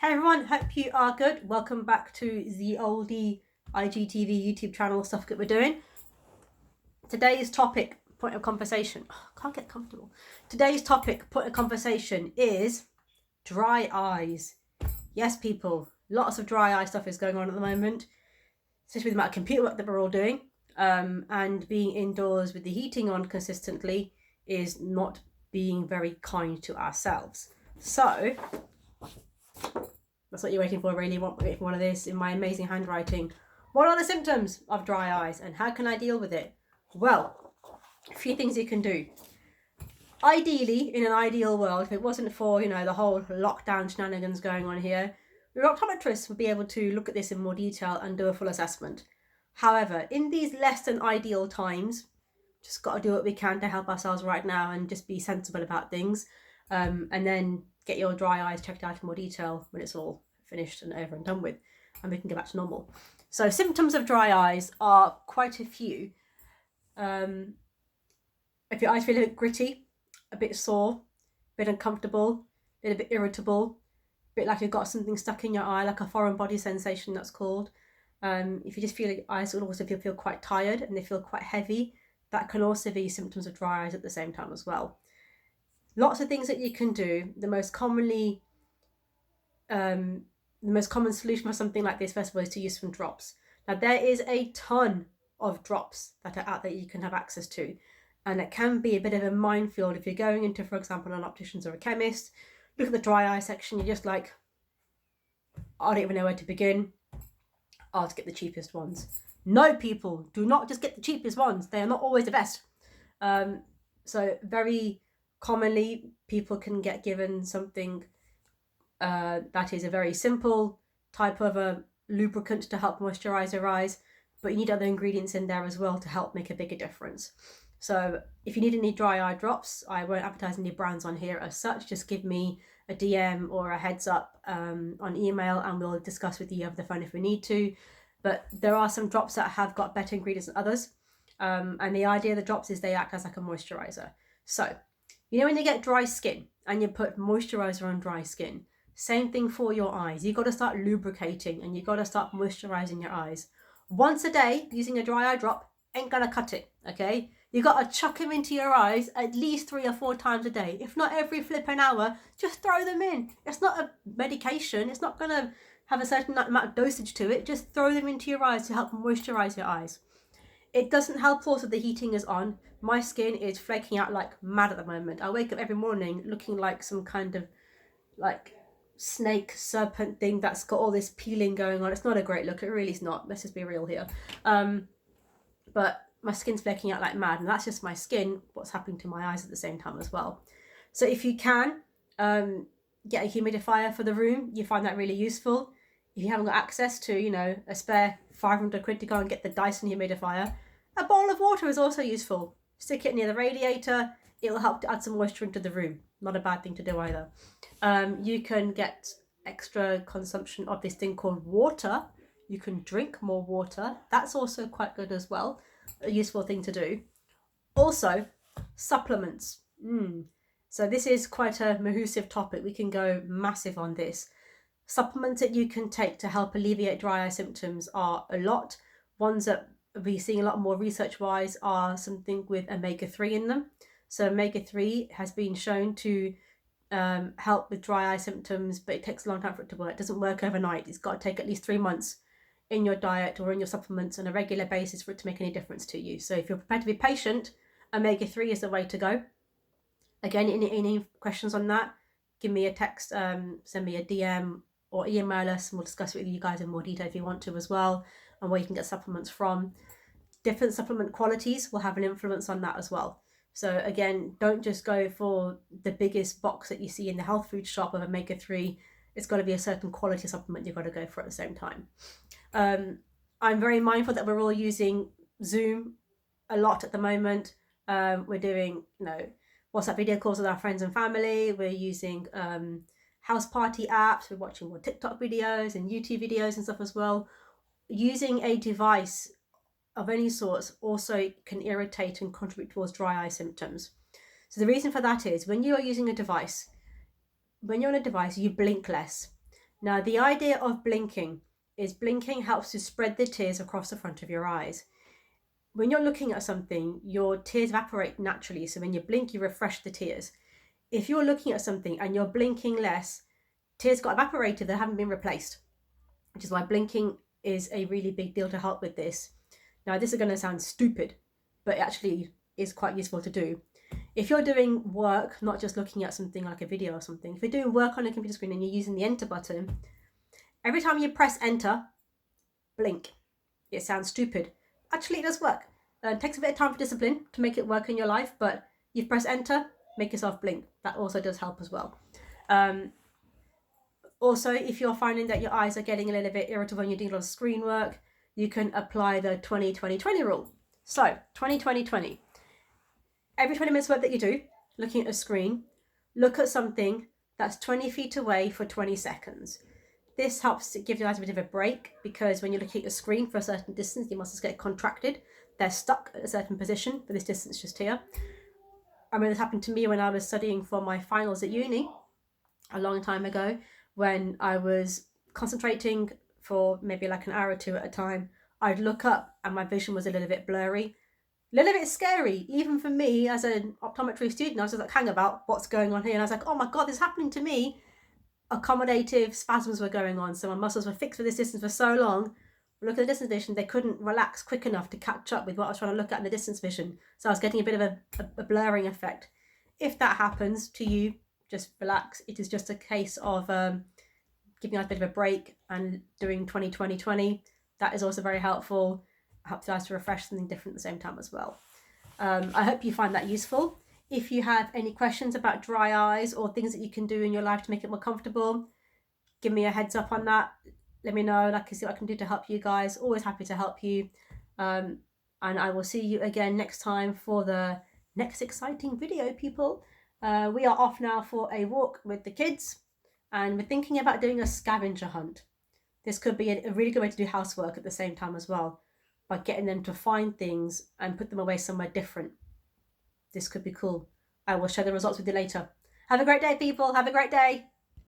Hey everyone, hope you are good. Welcome back to the oldie IGTV YouTube channel stuff that we're doing. Today's topic, point of conversation. Oh, can't get comfortable. Today's topic, point of conversation is dry eyes. Yes, people, lots of dry eye stuff is going on at the moment, especially with the amount of computer work that we're all doing. And being indoors with the heating on consistently is not being very kind to ourselves. So that's what you're waiting for, really. You want one of this in my amazing handwriting. What are the symptoms of dry eyes and how can I deal with it? Well, a few things you can do. Ideally, in an ideal world, if it wasn't for, the whole lockdown shenanigans going on here, your optometrist would be able to look at this in more detail and do a full assessment. However, in these less than ideal times, just got to do what we can to help ourselves right now and just be sensible about things. And then get your dry eyes checked out in more detail when it's all finished and over and done with, and we can go back to normal. So symptoms of dry eyes are quite a few. If your eyes feel a bit gritty, a bit sore, a bit uncomfortable, a little bit irritable, a bit like you've got something stuck in your eye, like a foreign body sensation, that's called. If you just feel your eyes will also feel quite tired and they feel quite heavy, that can also be symptoms of dry eyes at the same time as well. Lots of things that you can do. The most common solution for something like this, first of all, is to use some drops. Now, there is a ton of drops that are out there you can have access to, and it can be a bit of a minefield if you're going into, for example, an optician's or a chemist. Look at the dry eye section, you're just like, I don't even know where to begin. I'll just get the cheapest ones. No, people, do not just get the cheapest ones. They are not always the best. So very commonly, people can get given something that is a very simple type of a lubricant to help moisturize your eyes, but you need other ingredients in there as well to help make a bigger difference. So if you need any dry eye drops, I won't advertise any brands on here as such. Just give me a DM or a heads up on email and we'll discuss with you over the phone if we need to. But there are some drops that have got better ingredients than others. And the idea of the drops is they act as like a moisturizer. So, when you get dry skin and you put moisturizer on dry skin, same thing for your eyes. You've got to start lubricating and you've got to start moisturizing your eyes. Once a day using a dry eye drop ain't gonna cut it, okay? You've got to chuck them into your eyes at least 3 or 4 times a day. If not every flipping hour, just throw them in. It's not a medication. It's not going to have a certain amount of dosage to it. Just throw them into your eyes to help moisturize your eyes. It doesn't help also the heating is on. My skin is flaking out like mad at the moment. I wake up every morning looking like some kind of like snake serpent thing that's got all this peeling going on. It's not a great look. It really is not. Let's just be real here. But my skin's flaking out like mad, and that's just my skin, what's happening to my eyes at the same time as well. So if you can get a humidifier for the room, you find that really useful. If you haven't got access to, a spare 500 quid to go and get the Dyson humidifier, a bowl of water is also useful. Stick it near the radiator, it will help to add some moisture into the room. Not a bad thing to do either. You can get extra consumption of this thing called water. You can drink more water. That's also quite good as well. A useful thing to do. Also, supplements. So this is quite a massive topic. We can go massive on this. Supplements that you can take to help alleviate dry eye symptoms are a lot. Ones that we're seeing a lot more research-wise are something with omega-3 in them. So omega-3 has been shown to help with dry eye symptoms, but it takes a long time for it to work. It doesn't work overnight. It's got to take at least 3 months in your diet or in your supplements on a regular basis for it to make any difference to you. So if you're prepared to be patient, omega-3 is the way to go. Again, any questions on that, give me a text, send me a DM or email us and we'll discuss it with you guys in more detail if you want to as well, and where you can get supplements from. Different supplement qualities will have an influence on that as well. So again, don't just go for the biggest box that you see in the health food shop of omega-3. It's got to be a certain quality supplement you've got to go for at the same time. I'm very mindful that we're all using Zoom a lot at the moment. We're doing, WhatsApp video calls with our friends and family. We're using house party apps. We're watching more TikTok videos and YouTube videos and stuff as well. Using a device of any sorts also can irritate and contribute towards dry eye symptoms. So the reason for that is when you are using a device, when you're on a device, you blink less. Now, the idea of blinking is blinking helps to spread the tears across the front of your eyes. When you're looking at something, your tears evaporate naturally. So when you blink, you refresh the tears. If you're looking at something and you're blinking less, tears got evaporated, they haven't been replaced, which is why blinking is a really big deal to help with this. Now, this is going to sound stupid, but it actually is quite useful to do. If you're doing work, not just looking at something like a video or something, if you're doing work on a computer screen and you're using the enter button, every time you press enter, blink. It sounds stupid. Actually, it does work. It takes a bit of time for discipline to make it work in your life, but you press enter, make yourself blink. That also does help as well. Also, if you're finding that your eyes are getting a little bit irritable and you're doing a lot of screen work, you can apply the 20-20-20 rule. So, 20-20-20. Every 20 minutes work that you do, looking at a screen, look at something that's 20 feet away for 20 seconds. This helps to give your eyes a bit of a break, because when you're looking at a screen for a certain distance, your muscles get contracted. They're stuck at a certain position for this distance just here. I remember this happened to me when I was studying for my finals at uni a long time ago, when I was concentrating for maybe like an hour or two at a time. I'd look up and my vision was a little bit blurry, a little bit scary, even for me as an optometry student. I was just like, hang about, what's going on here? And I was like, oh my God, this is happening to me. Accommodative spasms were going on. So my muscles were fixed for this distance for so long. Look at the distance vision, they couldn't relax quick enough to catch up with what I was trying to look at in the distance vision. So I was getting a bit of a blurring effect. If that happens to you, just relax. It is just a case of giving us a bit of a break and doing 20-20-20. That is also very helpful. Helps you guys to refresh something different at the same time as well. I hope you find that useful. If you have any questions about dry eyes or things that you can do in your life to make it more comfortable, give me a heads up on that. Let me know, like I see what I can do to help you guys. Always happy to help you. And I will see you again next time for the next exciting video, people. We are off now for a walk with the kids, and we're thinking about doing a scavenger hunt. This could be a really good way to do housework at the same time as well, by getting them to find things and put them away somewhere different. This could be cool. I will share the results with you later. Have a great day, people. Have a great day.